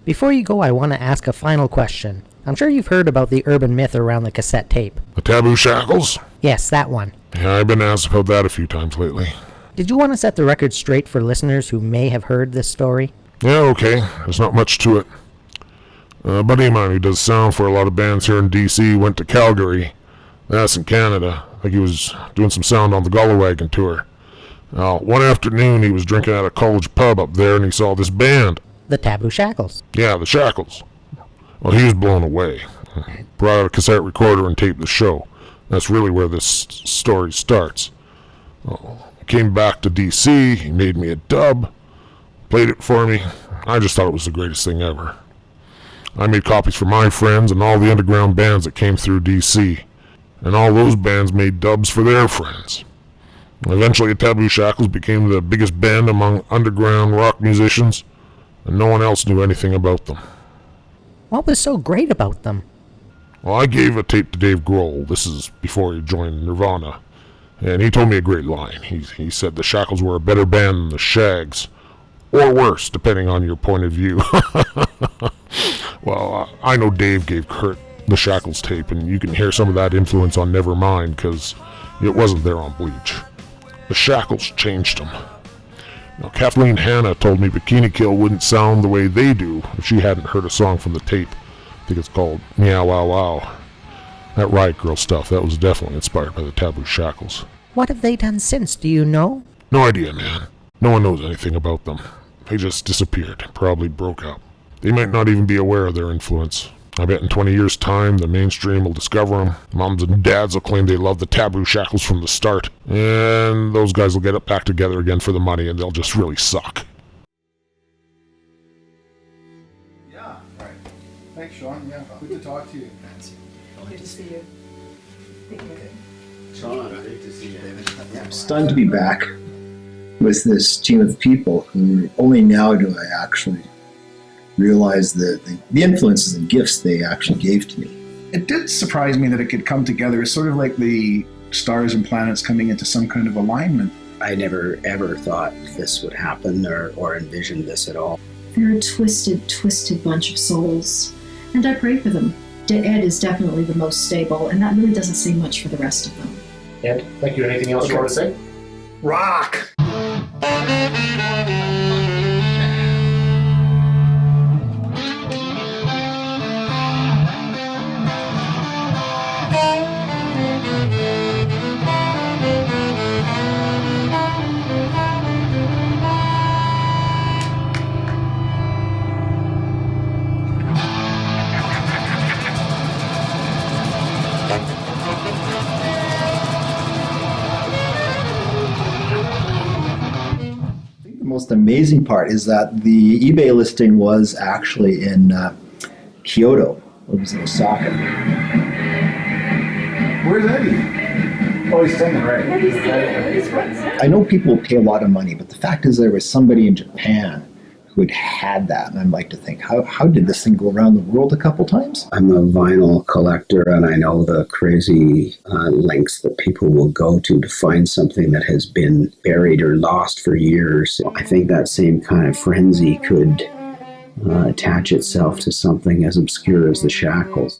Before you go, I want to ask a final question. I'm sure you've heard about the urban myth around the cassette tape. The Taboo Shackles? Yes, that one. Yeah, I've been asked about that a few times lately. Did you want to set the record straight for listeners who may have heard this story? Yeah, okay. There's not much to it. A buddy of mine who does sound for a lot of bands here in DC went to Calgary. That's in Canada. I think he was doing some sound on the Gullerwagon tour. Now, one afternoon he was drinking at a college pub up there and he saw this band. The Taboo Shackles. Yeah, the Shackles. Well, he was blown away. Brought out a cassette recorder and taped the show. That's really where this story starts. Well, he came back to DC, he made me a dub, played it for me. I just thought it was the greatest thing ever. I made copies for my friends and all the underground bands that came through DC. And all those bands made dubs for their friends. Eventually, Taboo Shackles became the biggest band among underground rock musicians, and no one else knew anything about them. What was so great about them? Well, I gave a tape to Dave Grohl. This is before he joined Nirvana. And he told me a great line. He said the Shackles were a better band than the Shags. Or worse, depending on your point of view. Well, I know Dave gave Kurt the Shackles tape, and you can hear some of that influence on Nevermind, because it wasn't there on Bleach. The Shackles changed him. Now, Kathleen Hanna told me Bikini Kill wouldn't sound the way they do if she hadn't heard a song from the tape. I think it's called Meow, Wow, Wow. That Riot Girl stuff, that was definitely inspired by the Taboo Shackles. What have they done since, do you know? No idea, man. No one knows anything about them. They just disappeared, probably broke up. They might not even be aware of their influence. I bet in 20 years' time, the mainstream will discover them. Moms and dads will claim they love the Taboo Shackles from the start. And those guys will get it back together again for the money, and they'll just really suck. Yeah, right. Thanks, Sean. Yeah, good to talk to you. Nancy. Good to see you. Sean, great to see you. Yeah, I'm stunned to be back with this team of people who only now do I actually realize the influences and gifts they actually gave to me. It did surprise me that it could come together. It's sort of like the stars and planets coming into some kind of alignment. I never ever thought this would happen or envisioned this at all. They're a twisted bunch of souls, and I pray for them. Ed is definitely the most stable, and that really doesn't say much for the rest of them. And thank you. Anything else you want to say? Rock! The most amazing part is that the eBay listing was actually in Kyoto. It was in Osaka. Where's Eddie? Oh, he's standing right. I know people pay a lot of money, but the fact is there was somebody in Japan who had that, and I'd like to think, how did this thing go around the world a couple times? I'm a vinyl collector, and I know the crazy lengths that people will go to find something that has been buried or lost for years. I think that same kind of frenzy could attach itself to something as obscure as the Shackles.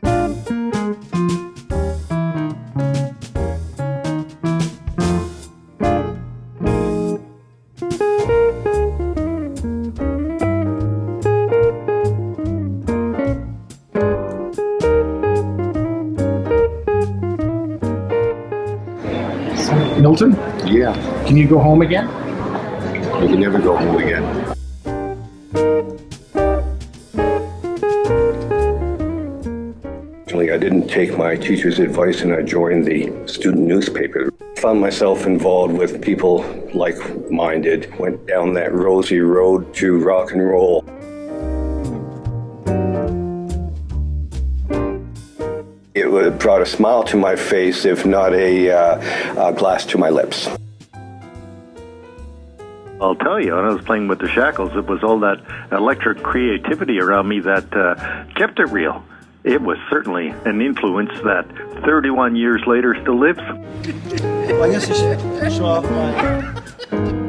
Milton, Yeah, can you go home again? you can never go home again. Actually, I didn't take my teacher's advice and I joined the student newspaper. Found myself involved with people like-minded, went down that rosy road to rock and roll. It brought a smile to my face, if not a glass to my lips. I'll tell you, when I was playing with the Shackles, it was all that electric creativity around me that kept it real. It was certainly an influence that 31 years later still lives. Well, I guess you should show off my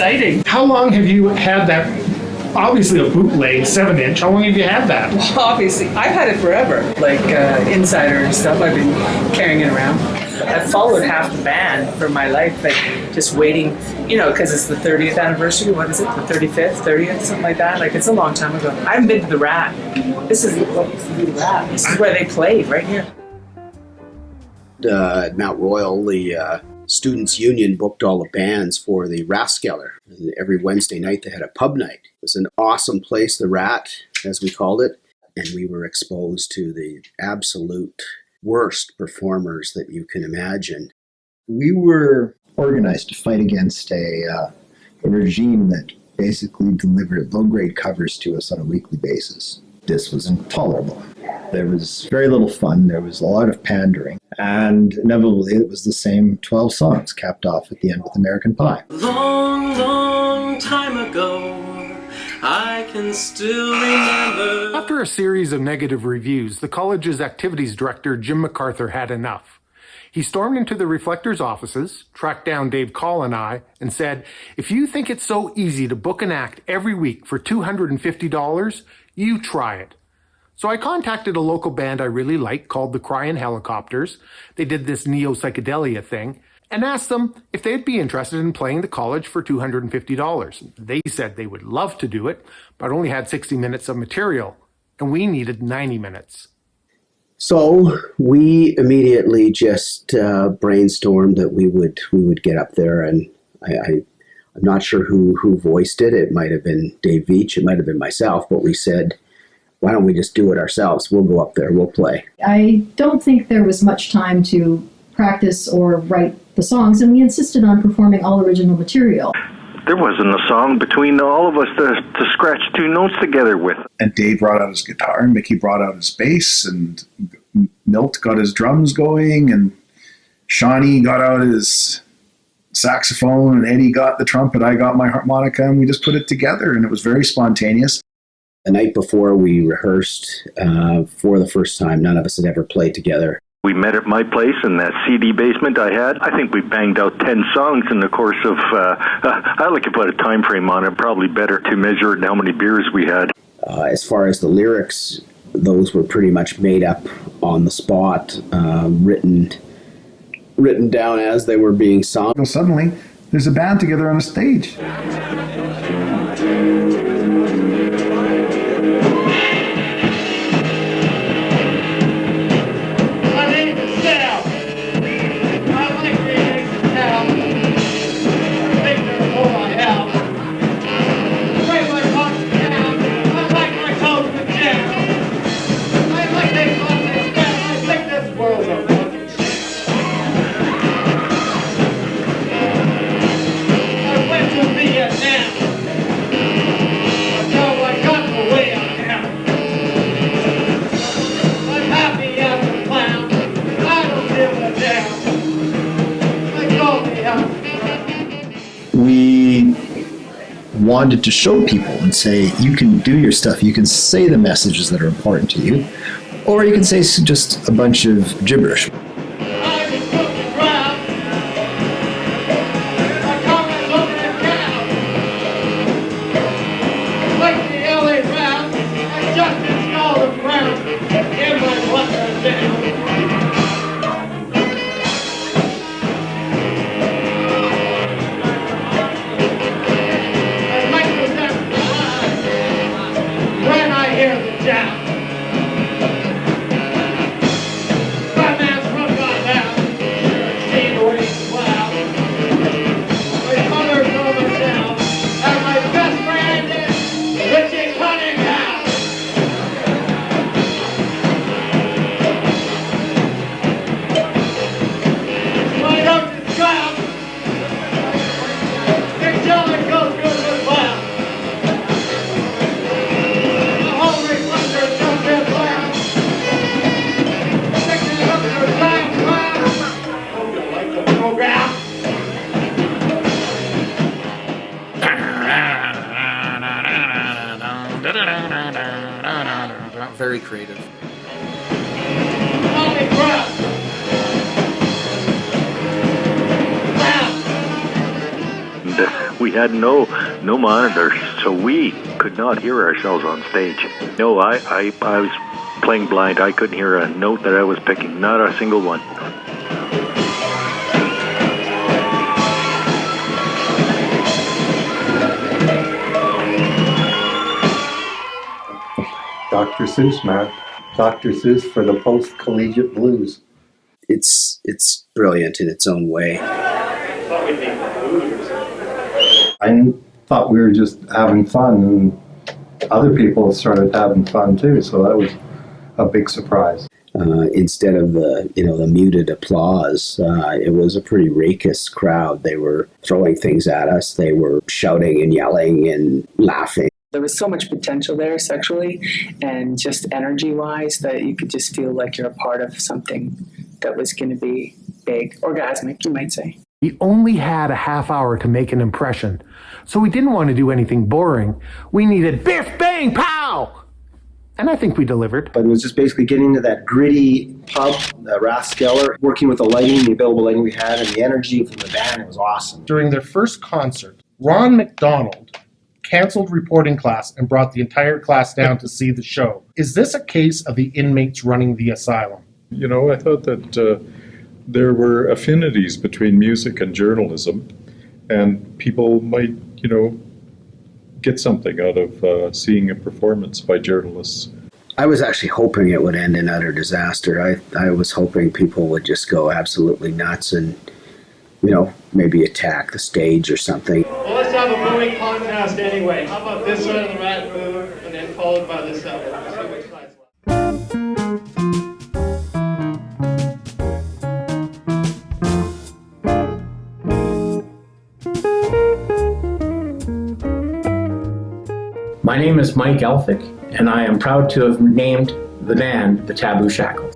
exciting. How long have you had that? Obviously a bootleg 7-inch. How long have you had that? Well, obviously, I've had it forever. Like Insider and stuff, I've been carrying it around. I've followed half the band for my life, like just waiting, because it's the 30th anniversary. What is it? The 35th, 30th, something like that. Like, it's a long time ago. I haven't been to the Rat. This is what used to be the Rat. This is where they played, right here. Mount Royal, the Students' Union booked all the bands for the Raskeller. And every Wednesday night they had a pub night. It was an awesome place, the Rat, as we called it. And we were exposed to the absolute worst performers that you can imagine. We were organized to fight against a regime that basically delivered low-grade covers to us on a weekly basis. This was intolerable. There was very little fun. There was a lot of pandering. And inevitably, it was the same 12 songs capped off at the end with American Pie. Long, long time ago, I can still remember. After a series of negative reviews, the college's activities director, Jim MacArthur, had enough. He stormed into the Reflector's offices, tracked down Dave Call and I, and said, "If you think it's so easy to book an act every week for $250, you try it." So I contacted a local band I really like called the Cryin' Helicopters. They did this neo-psychedelia thing, and asked them if they'd be interested in playing the college for $250. They said they would love to do it, but only had 60 minutes of material, and we needed 90 minutes. So we immediately just brainstormed that we would get up there, and I'm not sure who voiced it. It might have been Dave Veach, it might have been myself, but we said, why don't we just do it ourselves? We'll go up there, we'll play. I don't think there was much time to practice or write the songs, and we insisted on performing all original material. There wasn't a song between all of us to scratch two notes together with. And Dave brought out his guitar, and Mickey brought out his bass, and Milt got his drums going, and Shawnee got out his saxophone, and Eddie got the trumpet, I got my harmonica, and we just put it together, and it was very spontaneous. The night before we rehearsed for the first time, none of us had ever played together. We met at my place in that CD basement I had. I think we banged out 10 songs in the course of, I like to put a time frame on it, probably better to measure it in how many beers we had. As far as the lyrics, those were pretty much made up on the spot, written down as they were being sung. So suddenly, there's a band together on a stage. We wanted to show people and say, you can do your stuff, you can say the messages that are important to you, or you can say just a bunch of gibberish. Very creative. We We had no monitors, so we could not hear ourselves on stage. No, I was playing blind. I couldn't hear a note that I was picking, not a single one. Dr. Seuss, man. Dr. Seuss for the post-collegiate blues. It's brilliant in its own way. I thought we were just having fun, and other people started having fun too, so that was a big surprise. Instead of the muted applause, it was a pretty raucous crowd. They were throwing things at us. They were shouting and yelling and laughing. There was so much potential there sexually and just energy-wise that you could just feel like you're a part of something that was going to be big, orgasmic, you might say. We only had a half hour to make an impression, so we didn't want to do anything boring. We needed biff, bang, pow! And I think we delivered. But it was just basically getting into that gritty pub, the Rathskeller, working with the lighting, the available lighting we had, and the energy from the band. It was awesome. During their first concert, Ron McDonald canceled reporting class and brought the entire class down to see the show. Is this a case of the inmates running the asylum? You know, I thought that there were affinities between music and journalism, and people might, get something out of seeing a performance by journalists. I was actually hoping it would end in utter disaster. I was hoping people would just go absolutely nuts and, maybe attack the stage or something. Well, let's have a booing contest anyway. How about this side of the rat boo, and then followed by this side? Let's see which side's My name is Mike Elphick, and I am proud to have named the band the Taboo Shackles.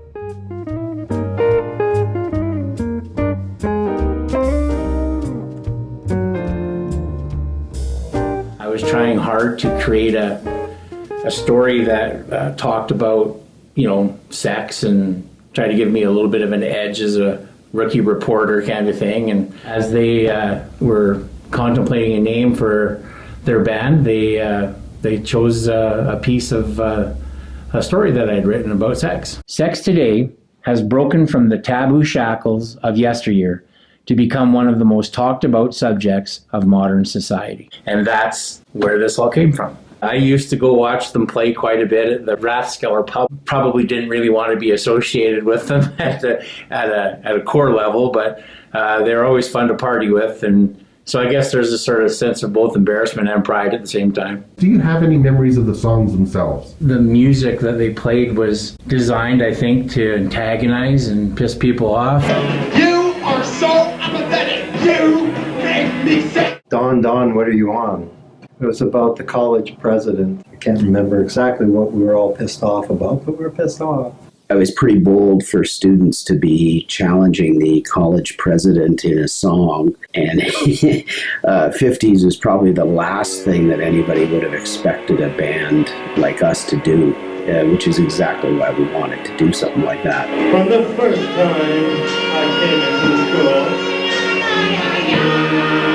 I was trying hard to create a story that talked about, sex and tried to give me a little bit of an edge as a rookie reporter kind of thing. And as they were contemplating a name for their band, they chose a piece of a story that I'd written about sex. Sex today has broken from the taboo shackles of yesteryear to become one of the most talked about subjects of modern society. And that's where this all came from. I used to go watch them play quite a bit at the Rathskeller pub. Probably didn't really want to be associated with them at a core level, but they're always fun to party with. And so I guess there's a sort of sense of both embarrassment and pride at the same time. Do you have any memories of the songs themselves? The music that they played was designed, I think, to antagonize and piss people off. You are so apathetic. You make me sick. Don, what are you on? It was about the college president. I can't remember exactly what we were all pissed off about, but we were pissed off. It was pretty bold for students to be challenging the college president in a song, and 50s was probably the last thing that anybody would have expected a band like us to do, which is exactly why we wanted to do something like that. From the first time I came into school,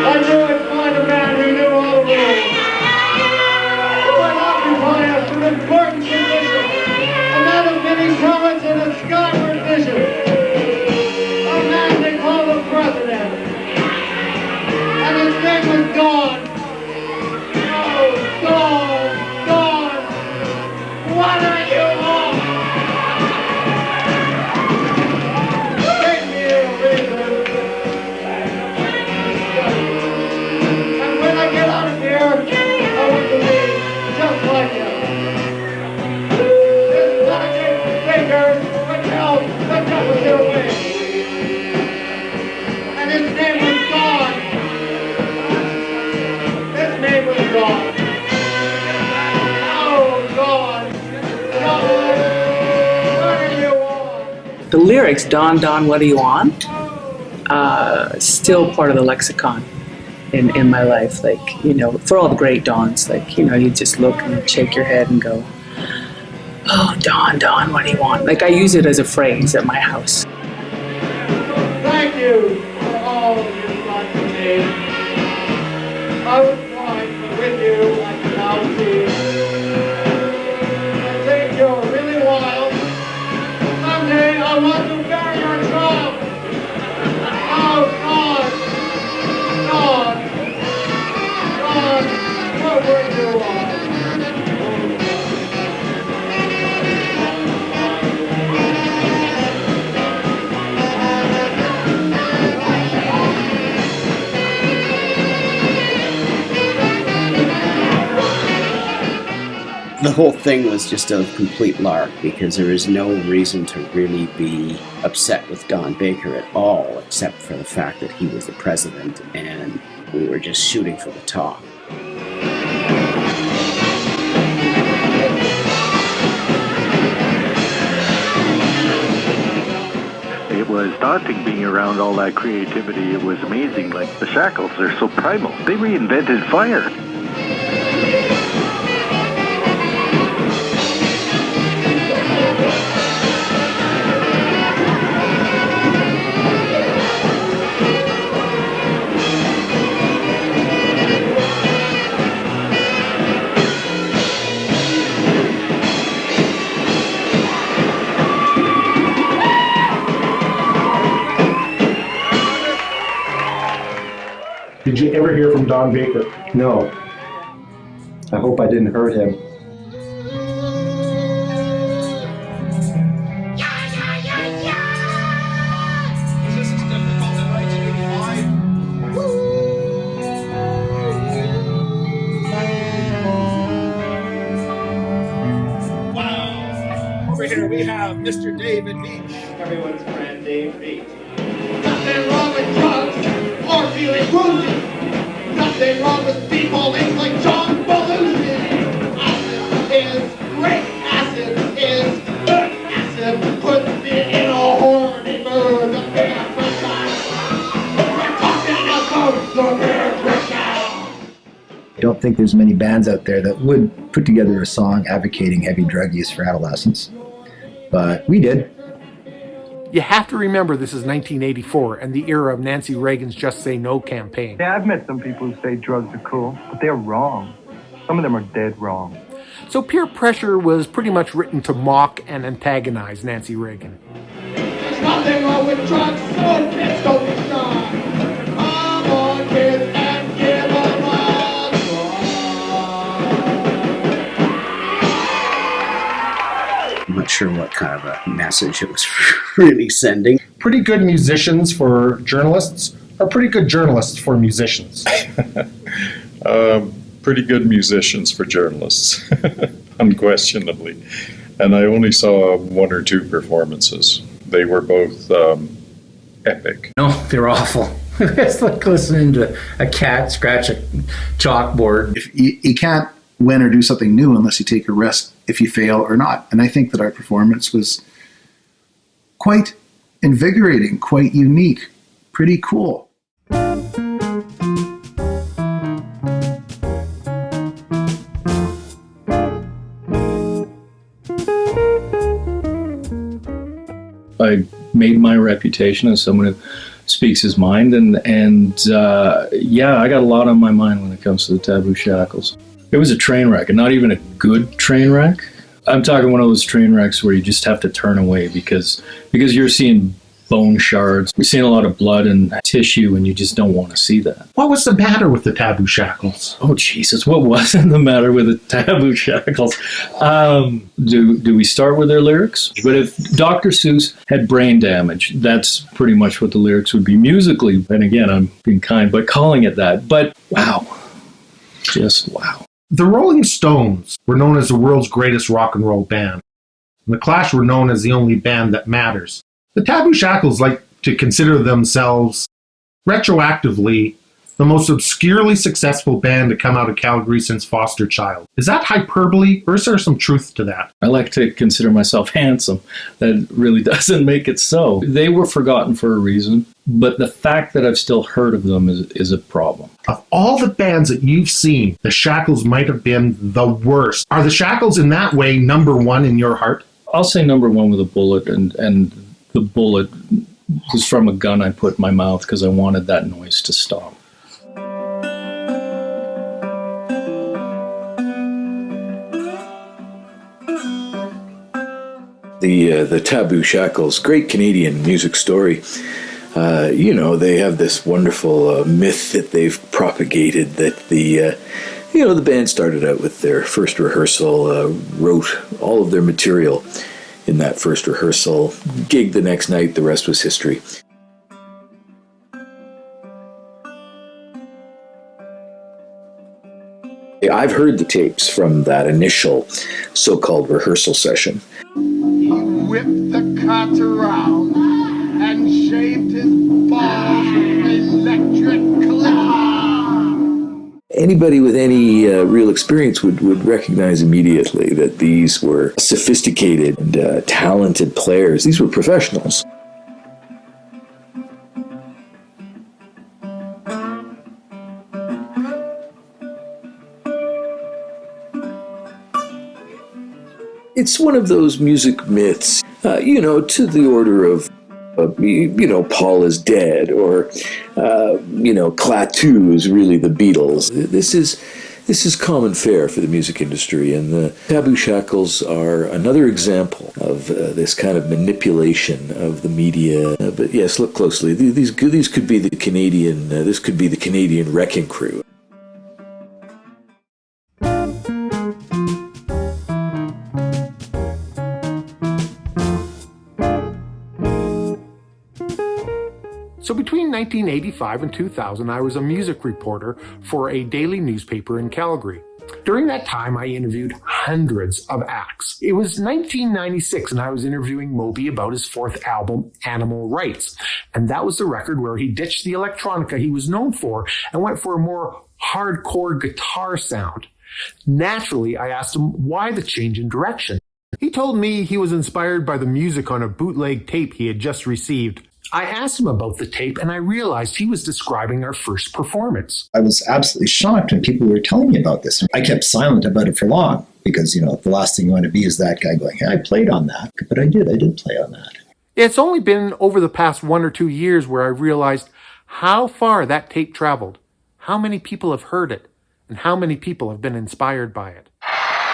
I knew I'd find a man who knew all the rules. Who would occupy us with important position, a man of many talents and a skyward vision, a man they call the president, and his name was Dawn. Oh, Dawn, what are you on? Give me a reason. And when I get out of here, I want to be just like him. His magic fingers would help the temperature away. And his name was Dawn. His name was Dawn. Oh, Dawn. What are you on? The lyrics, Don, what do you want? Still part of the lexicon in my life. Like, for all the great Dons, like, you just look and shake your head and go, oh, Don, what do you want? Like, I use it as a phrase at my house. Thank you for all you've done for me. I was blind, but with you I can now see. I think you're really wild. Someday I want to bury your child. Oh God, God, what were you on? The whole thing was just a complete lark because there is no reason to really be upset with Don Baker at all, except for the fact that he was the president and we were just shooting for the top. It was daunting being around all that creativity. It was amazing. Like the Shackles, they're so primal. They reinvented fire. Did you ever hear from Don Baker? No. I hope I didn't hurt him. Over here we have Mr. David Beach. Everyone's friend, Dave Beach. Nothing wrong with drugs or feeling wounded. Nothing wrong with people like John Belushi. Acid is great. Acid is good. Acid puts me in a horny mood. We're talking about the nutrition. I don't think there's many bands out there that would put together a song advocating heavy drug use for adolescents. But we did. You have to remember this is 1984 and the era of Nancy Reagan's Just Say No campaign. Yeah, I've met some people who say drugs are cool, but they're wrong. Some of them are dead wrong. So Peer Pressure was pretty much written to mock and antagonize Nancy Reagan. There's nothing wrong with drugs, so kids don't be shy. Come on, kids, and give them a I'm not sure what kind of a message it was really sending. Pretty good musicians for journalists, or pretty good journalists for musicians? Pretty good musicians for journalists, unquestionably. And I only saw one or two performances. They were both epic. No, they're awful. It's like listening to a cat scratch a chalkboard. If you can't win or do something new unless you take a risk if you fail or not. And I think that our performance was quite invigorating, quite unique, pretty cool. I made my reputation as someone who speaks his mind, and yeah, I got a lot on my mind when it comes to the Taboo Shackles. It was a train wreck, and not even a good train wreck. I'm talking one of those train wrecks where you just have to turn away because you're seeing bone shards. We're seeing a lot of blood and tissue, and you just don't want to see that. What was the matter with the Taboo Shackles? Oh, Jesus, what wasn't the matter with the Taboo Shackles? Do we start with their lyrics? But if Dr. Seuss had brain damage, that's pretty much what the lyrics would be musically. And again, I'm being kind by calling it that. But wow, just wow. The Rolling Stones were known as the world's greatest rock and roll band. And the Clash were known as the only band that matters. The Taboo Shackles like to consider themselves, retroactively, the most obscurely successful band to come out of Calgary since Foster Child. Is that hyperbole, or is there some truth to that? I like to consider myself handsome. That really doesn't make it so. They were forgotten for a reason, but the fact that I've still heard of them is a problem. Of all the bands that you've seen, the Shackles might have been the worst. Are the Shackles in that way number one in your heart? I'll say number one with a bullet, and the bullet was from a gun I put in my mouth because I wanted that noise to stop. The Taboo Shackles, great Canadian music story. They have this wonderful myth that they've propagated that the band started out with their first rehearsal, wrote all of their material in that first rehearsal, gigged the next night, the rest was history. I've heard the tapes from that initial so-called rehearsal session. He whipped the cart around and shaved his balls with electric clippers. Anybody with any real experience would recognize immediately that these were sophisticated and talented players. These were professionals. It's one of those music myths, to the order of, Paul is dead, or, Klaatu is really the Beatles. This is common fare for the music industry, and the Taboo Shackles are another example of this kind of manipulation of the media. But yes, look closely. These could be the Canadian. This could be the Canadian Wrecking Crew. So between 1985 and 2000, I was a music reporter for a daily newspaper in Calgary. During that time, I interviewed hundreds of acts. It was 1996, and I was interviewing Moby about his fourth album, Animal Rights. And that was the record where he ditched the electronica he was known for and went for a more hardcore guitar sound. Naturally, I asked him why the change in direction. He told me he was inspired by the music on a bootleg tape he had just received. I asked him about the tape, and I realized he was describing our first performance. I was absolutely shocked when people were telling me about this. I kept silent about it for long because, the last thing you want to be is that guy going, hey, I played on that. But I did play on that. It's only been over the past 1 or 2 years where I realized how far that tape traveled, how many people have heard it, and how many people have been inspired by it.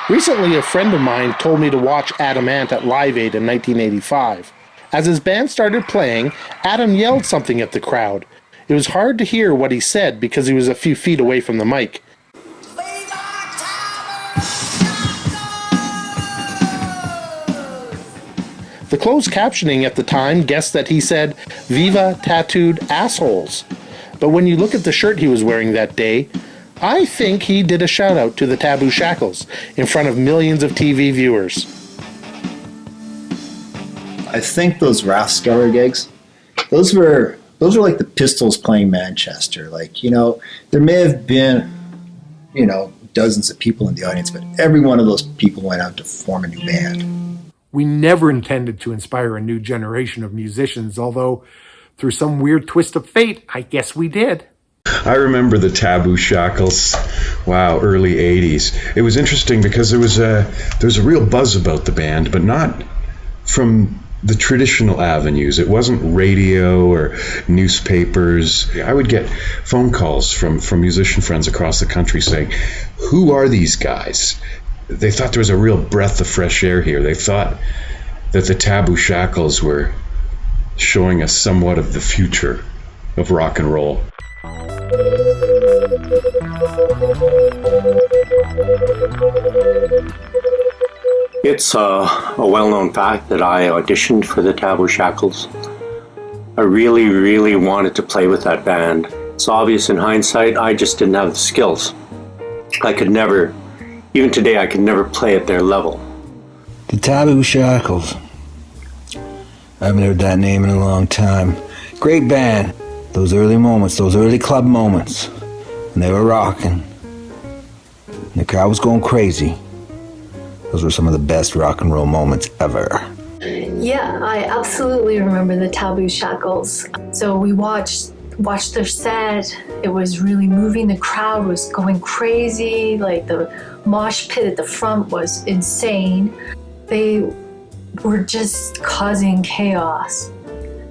Recently, a friend of mine told me to watch Adam Ant at Live Aid in 1985. As his band started playing, Adam yelled something at the crowd. It was hard to hear what he said because he was a few feet away from the mic. The closed captioning at the time guessed that he said, "Viva tattooed assholes." But when you look at the shirt he was wearing that day, I think he did a shout out to the Taboo Shackles in front of millions of TV viewers. I think those Rathskeller gigs, those were like the Pistols playing Manchester. There may have been, dozens of people in the audience, but every one of those people went out to form a new band. We never intended to inspire a new generation of musicians, although through some weird twist of fate, I guess we did. I remember the Taboo Shackles. Wow, early 80s. It was interesting because there was a real buzz about the band, but not from the traditional avenues. It wasn't radio or newspapers. I would get phone calls from musician friends across the country saying, who are these guys? They thought there was a real breath of fresh air here. They thought that the Taboo Shackles were showing us somewhat of the future of rock and roll. It's a well-known fact that I auditioned for the Taboo Shackles. I really, really wanted to play with that band. It's obvious in hindsight, I just didn't have the skills. I could never, even today, I could never play at their level. The Taboo Shackles. I haven't heard that name in a long time. Great band. Those early moments, those early club moments, and they were rocking. And the crowd was going crazy. Those were some of the best rock and roll moments ever. Yeah, I absolutely remember the Taboo Shackles. So we watched their set. It was really moving. The crowd was going crazy. The mosh pit at the front was insane. They were just causing chaos.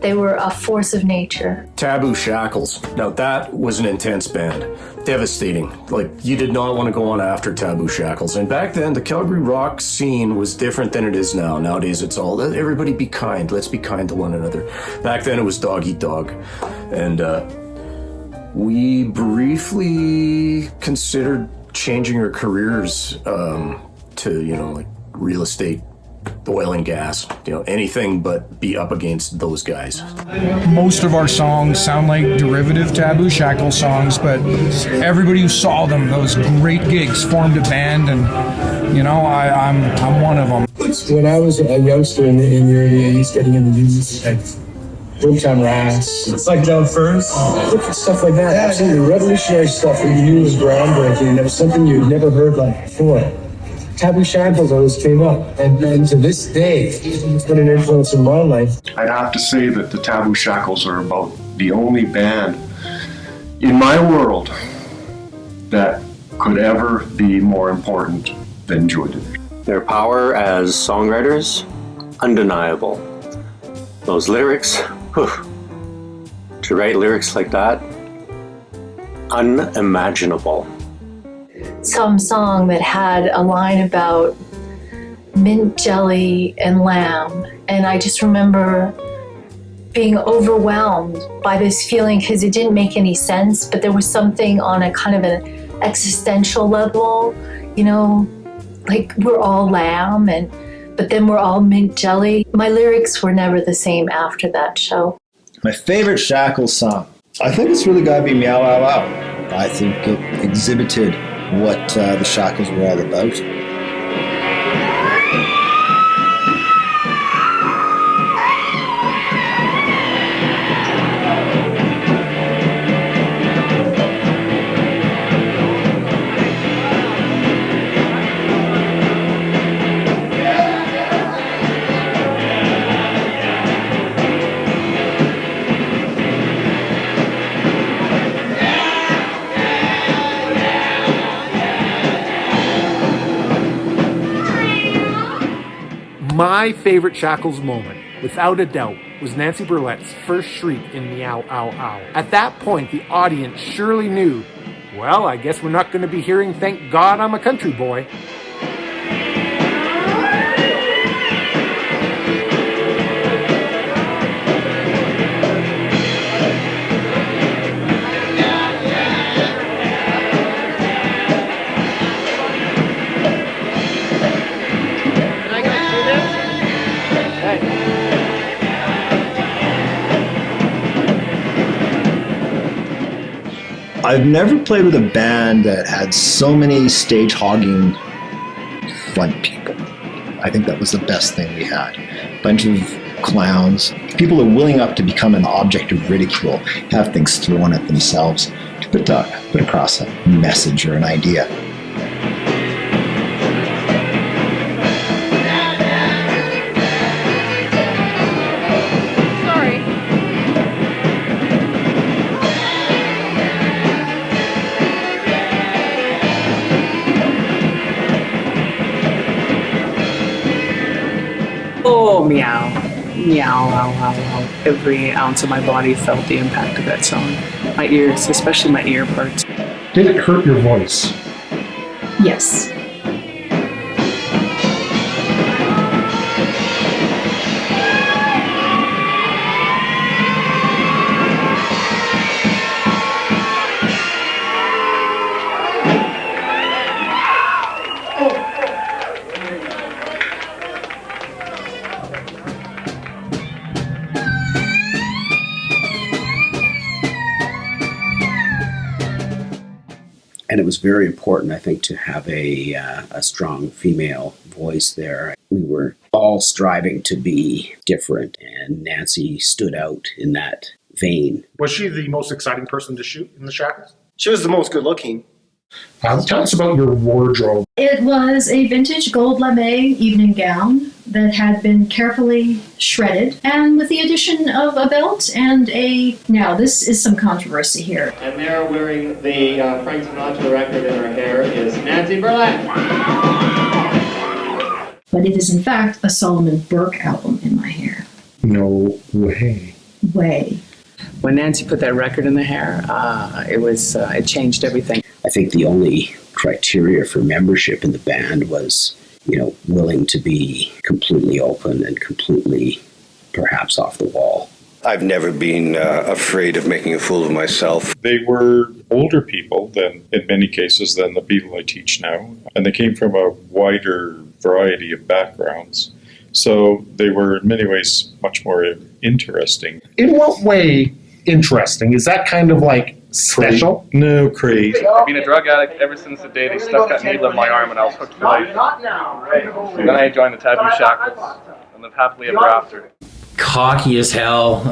They were a force of nature. Taboo Shackles. Now that was an intense band. Devastating. Like, you did not want to go on after Taboo Shackles. And back then, the Calgary rock scene was different than it is now. Nowadays, it's all, everybody be kind. Let's be kind to one another. Back then, it was dog eat dog. And we briefly considered changing our careers to, like real estate, oil and gas, anything but be up against those guys. Most of our songs sound like derivative Taboo Shackles songs, but everybody who saw them, those great gigs, formed a band, and I'm one of them. When I was a youngster in the early 80s, getting into music, like Boomtown Rats, it's like Down First, different stuff like that. Absolutely revolutionary stuff that you knew was groundbreaking, and it was something you'd never heard like before. Taboo Shackles always came up, and to this day, it's been an influence in my life. I'd have to say that the Taboo Shackles are about the only band in my world that could ever be more important than Joy Division. Their power as songwriters, undeniable. Those lyrics, to write lyrics like that, unimaginable. Some song that had a line about mint jelly and lamb, and I just remember being overwhelmed by this feeling because it didn't make any sense, but there was something on a kind of an existential level, like we're all lamb, but then we're all mint jelly. My lyrics were never the same after that show. My favorite Shackles song, I think it's really got to be Meow, Wow, Wow. I think it exhibited what the Shackles were all about. My favorite Shackles moment, without a doubt, was Nancy Burlett's first shriek in Meow, Ow, Ow. At that point, the audience surely knew, well, I guess we're not going to be hearing Thank God I'm a Country Boy. I've never played with a band that had so many stage hogging front people. I think that was the best thing we had. A bunch of clowns, people are willing up to become an object of ridicule, have things thrown at themselves to put across a message or an idea. Oh, meow. Meow, wow, wow, wow. Every ounce of my body felt the impact of that song. My ears, especially my ear parts. Did it hurt your voice? Yes. And it was very important, I think, to have a strong female voice there. We were all striving to be different, and Nancy stood out in that vein. Was she the most exciting person to shoot in the Shackles? She was the most good looking. Tell us about your wardrobe. It was a vintage gold lame evening gown that had been carefully shredded, and with the addition of a belt and a... Now, this is some controversy here. And there, wearing the Frank Sinatra record in her hair, is Nancy Burlett. But it is, in fact, a Solomon Burke album in my hair. No way. way? When Nancy put that record in the hair, it changed everything. I think the only criteria for membership in the band was, willing to be completely open and completely perhaps off the wall. I've never been afraid of making a fool of myself. They were older people than, in many cases, than the people I teach now. And they came from a wider variety of backgrounds. So they were in many ways much more interesting. In what way interesting? Is that kind of like special? No, crazy. I've been a drug addict ever since the day they stuck that needle in my arm and I was hooked for life. Not now, right? Then I joined the Taboo Shackles and lived happily ever after. Cocky as hell,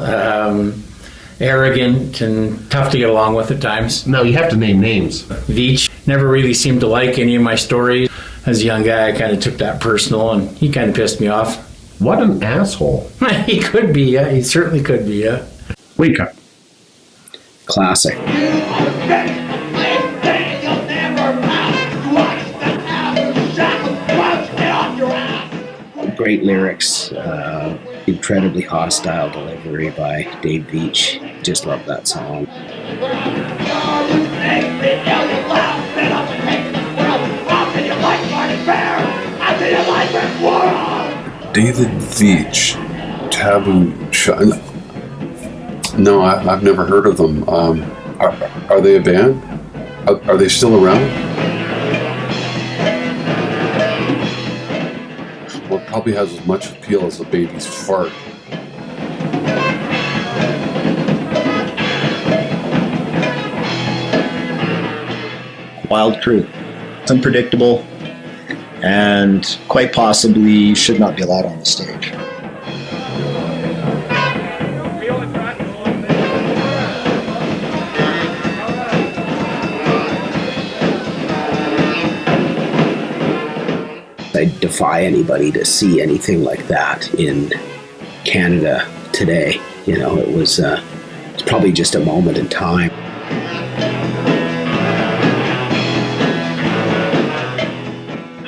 arrogant, and tough to get along with at times. No, you have to name names. Veach never really seemed to like any of my stories. As a young guy, I kind of took that personal, and he kind of pissed me off. What an asshole. He could be, yeah. He certainly could be, yeah. Wake up. Classic. Great lyrics, incredibly hostile delivery by Dave Veach. Just love that song. David Veach, Taboo Shackles. No, I've never heard of them. Are they a band? Are they still around? Well, it probably has as much appeal as a baby's fart. Wild crew. Unpredictable, and quite possibly should not be allowed on the stage. I defy anybody to see anything like that in Canada today. It's probably just a moment in time.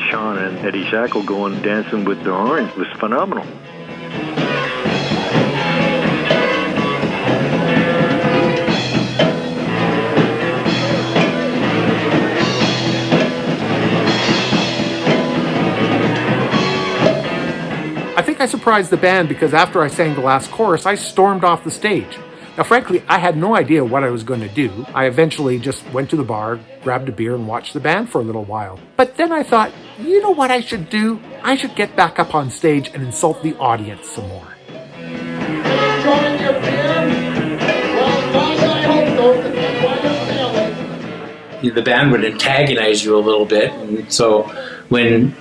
Sean and Eddie Shackle going dancing with the orange was phenomenal. I think I surprised the band because after I sang the last chorus, I stormed off the stage. Now, frankly, I had no idea what I was going to do. I eventually just went to the bar, grabbed a beer, and watched the band for a little while. But then I thought, you know what I should do? I should get back up on stage and insult the audience some more. Enjoying your beer? Well, gosh, I hope so, because that's why you're failing. The band would antagonize you a little bit, and so when,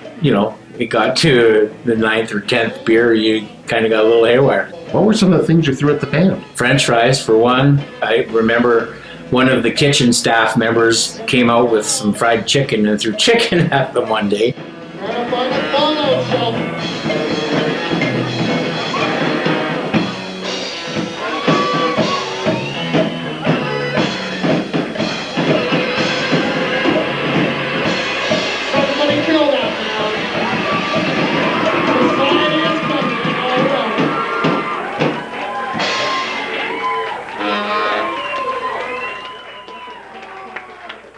it got to the 9th or 10th beer, you kind of got a little haywire. What were some of the things you threw at the band? French fries, for one. I remember one of the kitchen staff members came out with some fried chicken and threw chicken at them one day. Trying to find a fallout shelter. Somebody kill that man. The sign is coming all around.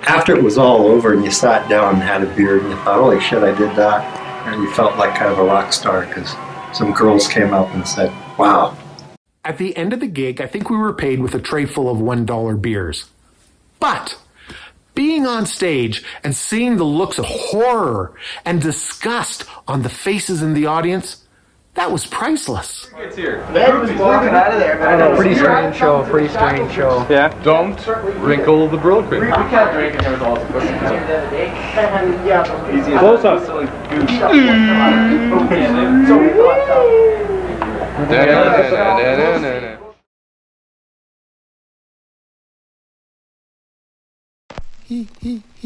After it was all over and you sat down and had a beer and you thought, holy shit, I did that. And you felt like kind of a rock star because some girls came up and said, wow. At the end of the gig, I think we were paid with a tray full of $1 beers. But being on stage and seeing the looks of horror and disgust on the faces in the audience, that was priceless. Everybody's walking out of there, man. Pretty strange show. Yeah. Don't wrinkle the brill cream. We can't drink and there's all the pussy. Close up.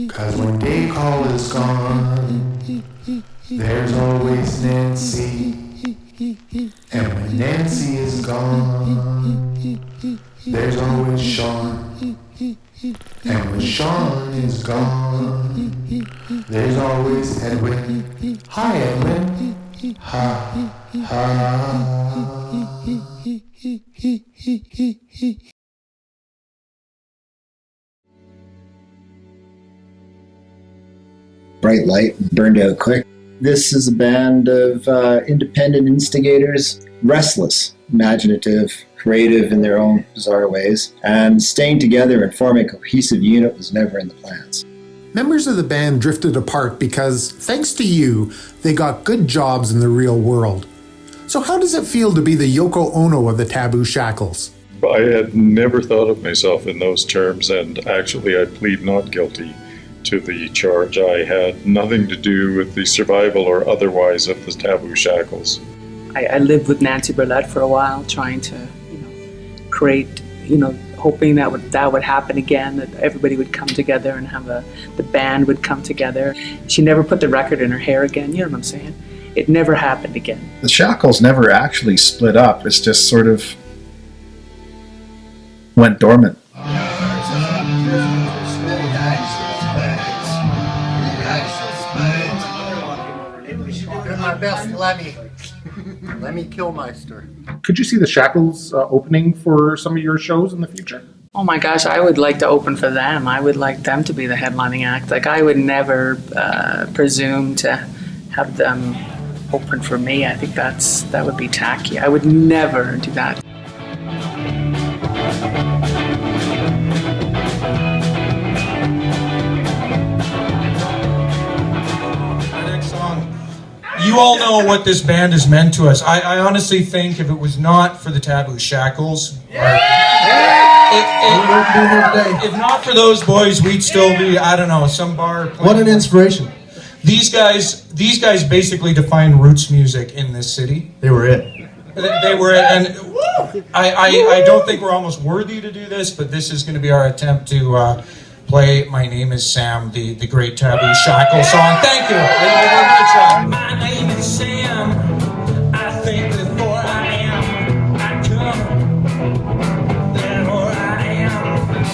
Cause when Dave Call is gone, there's always Nancy. And when Nancy is gone, there's always Sean. And when Sean is gone, there's always Edwin. Hi, Edwin. Ha, ha. Bright light, burned out quick. This is a band of independent instigators, restless, imaginative, creative in their own bizarre ways, and staying together and forming a cohesive unit was never in the plans. Members of the band drifted apart because, thanks to you, they got good jobs in the real world. So how does it feel to be the Yoko Ono of the Taboo Shackles? I had never thought of myself in those terms, and actually I plead not guilty to the charge. I had nothing to do with the survival or otherwise of the Taboo Shackles. I lived with Nancy Burlett for a while, trying to, create, hoping that would happen again, that everybody would come together and the band would come together. She never put the record in her hair again, you know what I'm saying? It never happened again. The Shackles never actually split up. It's just sort of went dormant. You're my best Lemmy Killmeister. Could you see the Shackles opening for some of your shows in the future? Oh my gosh, I would like to open for them. I would like them to be the headlining act. Like, I would never presume to have them open for me. I think that would be tacky. I would never do that. You all know what this band has meant to us. I honestly think if it was not for the Taboo Shackles, if not for those boys, we'd still be, I don't know, some bar. What an inspiration. These guys basically defined roots music in this city. They were it. They were it, and I don't think we're almost worthy to do this, but this is going to be our attempt to play My Name is Sam, the great Taboo Shackle song. Thank you. My name is Sam. I think before I am. I come. Therefore I am.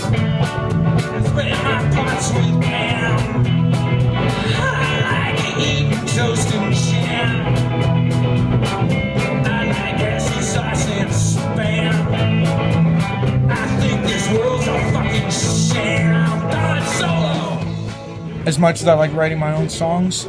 Spread my pots with ham. I like eating toast and jam. I like acid sauce and spam. I think this world's a fucking sham. As much as I like writing my own songs,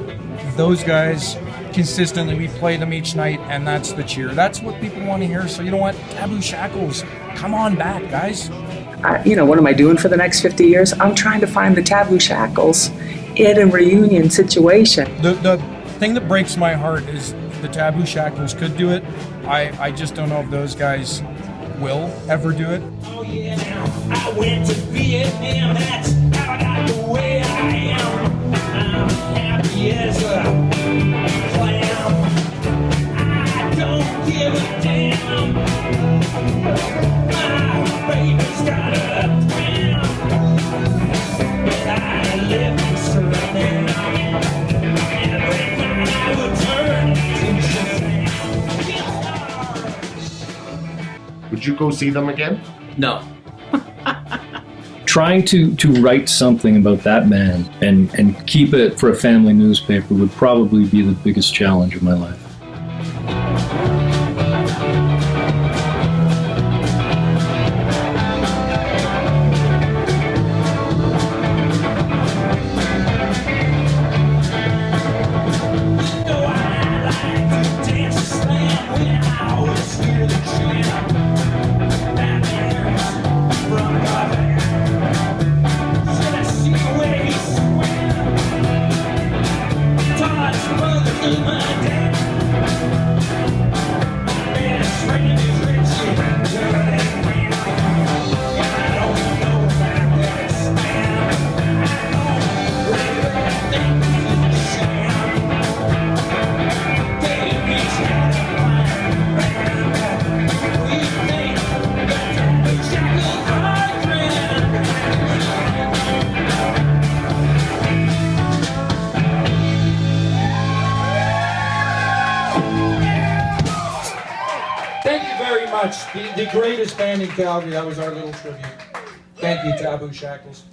those guys, consistently, we play them each night, and that's the cheer. That's what people want to hear. So you know what? Taboo Shackles, come on back, guys. What am I doing for the next 50 years? I'm trying to find the Taboo Shackles in a reunion situation. The thing that breaks my heart is the Taboo Shackles could do it. I just don't know if those guys will ever do it. Oh yeah, now I went to Vietnam. That's how I got the way I am. I'm happy as a clam. I don't give a damn. My baby's got a plan. I live in Suriname. Every night I would turn to Shazam. Would you go see them again? No. Trying to write something about that band and keep it for a family newspaper would probably be the biggest challenge of my life. The greatest band in Calgary. That was our little tribute. Thank you, Taboo Shackles.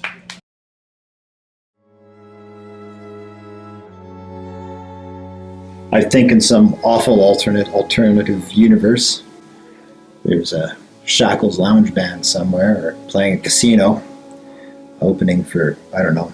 I think in some awful alternative universe, there's a Shackles lounge band somewhere or playing a casino, opening for, I don't know,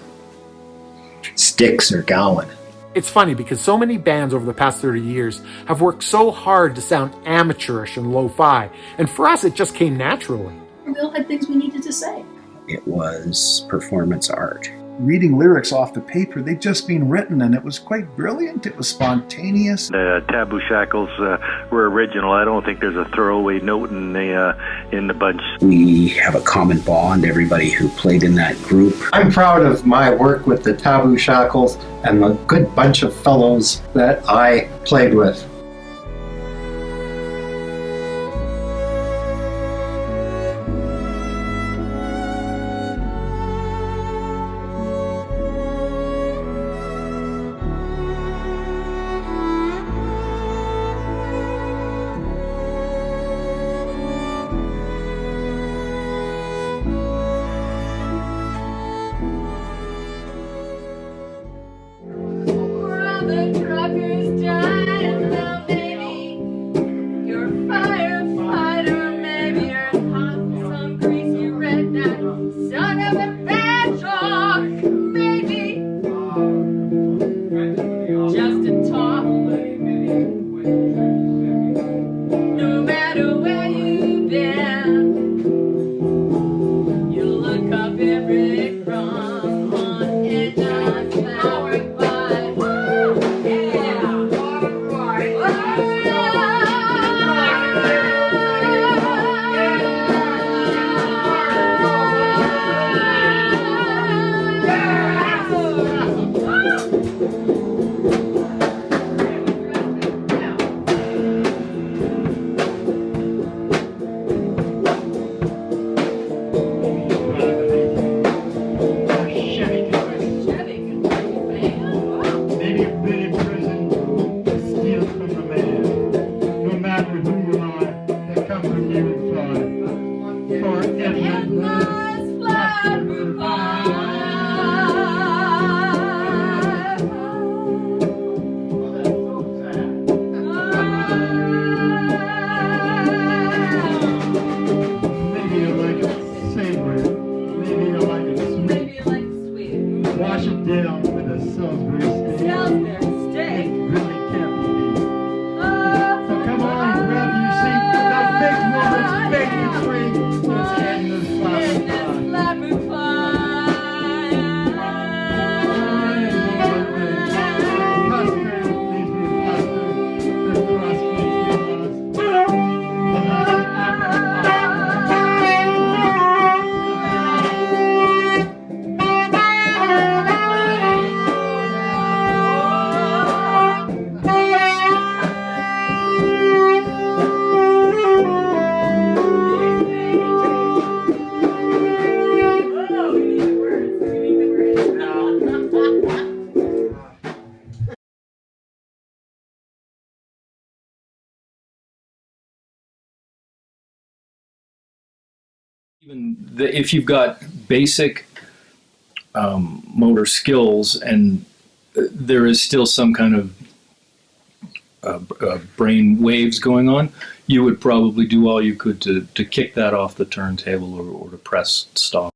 Styx or Gowan. It's funny because so many bands over the past 30 years have worked so hard to sound amateurish and lo-fi, and for us it just came naturally. We all had things we needed to say. It was performance art. Reading lyrics off the paper, they'd just been written, and it was quite brilliant. It was spontaneous. The Taboo Shackles were original. I don't think there's a throwaway note in the bunch. We have a common bond, everybody who played in that group. I'm proud of my work with the Taboo Shackles and the good bunch of fellows that I played with. If you've got basic motor skills and there is still some kind of brain waves going on, you would probably do all you could to kick that off the turntable or to press stop.